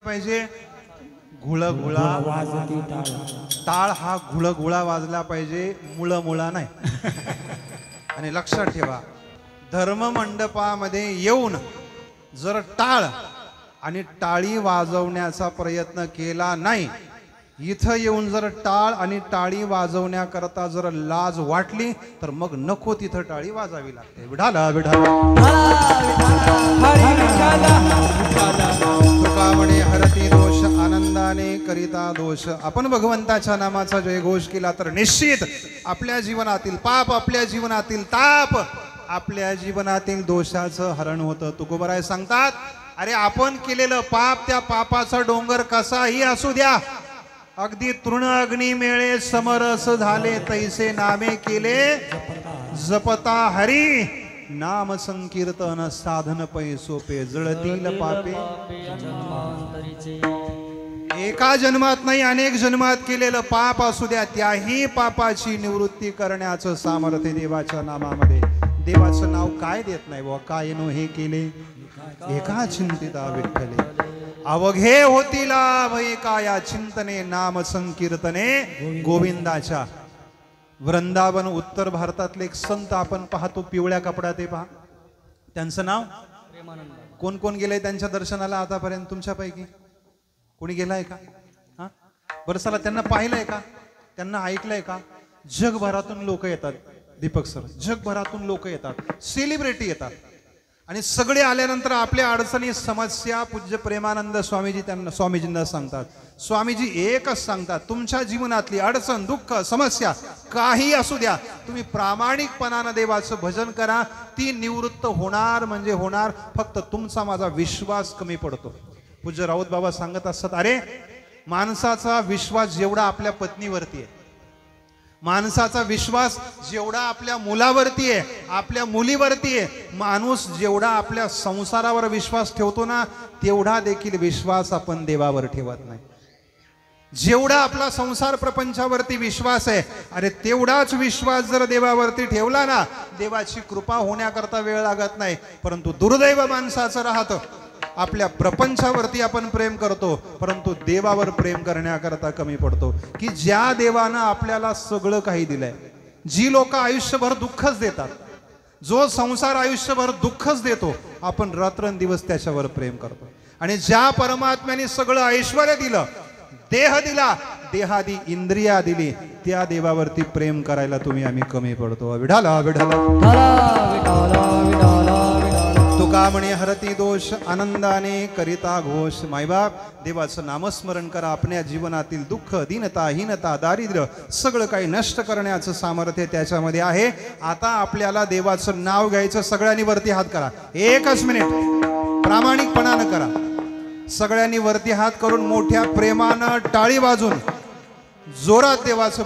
पाहिजे घुळघुळा वाजती टाळ हा घुळघुळा वाजला पाहिजे, मुळमुळा नाही. आणि लक्षात ठेवा, धर्म मंडपामध्ये येऊन जर टाळ आणि टाळी वाजवण्याचा प्रयत्न केला नाही, इथं येऊन जर टाळ आणि टाळी वाजवण्याकरता जर लाज वाटली तर मग नको तिथं टाळी वाजावी लागते. विठाला विठाला तुका म्हणे हरती दोष आनंदाने करिता दोष. आपण भगवंताच्या नामाचा जयघोष केला तर निश्चित आपल्या जीवनातील पाप, आपल्या जीवनातील ताप, आपल्या जीवनातील दोषाचं हरण होतं. तुकोबराय सांगतात, अरे आपण केलेलं पाप, त्या पापाचा डोंगर कसाही असू द्या, अगदी तृण अग्नी मेळे समरस झाले तैसे नामे केले जपता हरी, नाम संकीर्तन साधन पै सोपे जळतील पापे. एका जन्मात नाही, अनेक जन्मात केलेलं पाप असू द्या, त्याही पापाची निवृत्ती करण्याचं सामर्थ्य देवाच्या नामामध्ये. देवाचं नाव काय देत नाही बुवा, काय नो हे केले एका चिंतिता विठ्ठले, अवघे होतील एका या चिंतने नाम संकीर्तने गोविंदाच्या. वृंदावन उत्तर भारतातले एक संत आपण पाहतो, पिवळ्या कपड्यात ते पहा, त्यांचं नाव कोण कोण गेलंय त्यांच्या दर्शनाला आतापर्यंत तुमच्यापैकी? कोणी गेलाय का? हा बरं, चला त्यांना पाहिलंय का, त्यांना ऐकलंय का? जगभरातून लोक येतात दीपक सर, जगभरातून लोक येतात, सेलिब्रिटी येतात, आणि सगळे आल्यानंतर आपल्या अडचणी समस्या पूज्य प्रेमानंद स्वामीजी त्यांना स्वामीजींना सांगतात. स्वामीजी एकच सांगतात, तुमच्या जीवनातली अडचण, दुःख, समस्या काही असू द्या, तुम्ही प्रामाणिकपणानं देवाचं भजन करा, ती निवृत्त होणार म्हणजे होणार. फक्त तुमचा माझा विश्वास कमी पडतो. पूज्य राऊत बाबा सांगत असतात, अरे माणसाचा विश्वास जेवढा आपल्या पत्नीवरती आहे, माणसाचा विश्वास जेवढा आपल्या मुलावरती आहे, आपल्या मुलीवरती आहे, माणूस जेवढा आपल्या संसारावर विश्वास ठेवतो ना, तेवढा देखील विश्वास आपण देवावर ठेवत नाही. जेवढा आपला संसार प्रपंचावरती विश्वास आहे, अरे तेवढाच विश्वास जर देवावरती ठेवला ना, देवाची कृपा होण्याकरता वेळ लागत नाही. परंतु दुर्दैव माणसाचं राहतं, आपल्या प्रपंचावरती आपण प्रेम करतो, परंतु देवावर प्रेम करण्याकरता कमी पडतो. की ज्या देवानं आपल्याला सगळं काही दिलंय, जी लोक आयुष्यभर दुःखच देतात, जो संसार आयुष्यभर दुःखच देतो, आपण रात्रंदिवस त्याच्यावर प्रेम करतो. आणि ज्या परमात्म्याने सगळं ऐश्वर्य दिलं, देह दिला, देहादी इंद्रिया दिली, त्या देवावरती प्रेम करायला तुम्ही आम्ही कमी पडतो. विठाला विठाला तुका म्हणे हरती दोष आनंदाने करिता घोष. मायबाप, देवाचं नामस्मरण करा. आपल्या जीवनातील दुःख, दीनता, हीनता, दारिद्र्य सगळं काही नष्ट करण्याचं सामर्थ्य त्याच्यामध्ये आहे. आता आपल्याला देवाचं नाव घ्यायचं. सगळ्यांनी वरती हात करा, एकच मिनिट प्रामाणिकपणानं करा. सगळ्यांनी वरती हात करून मोठ्या प्रेमानं टाळी वाजून जोरात देवाचं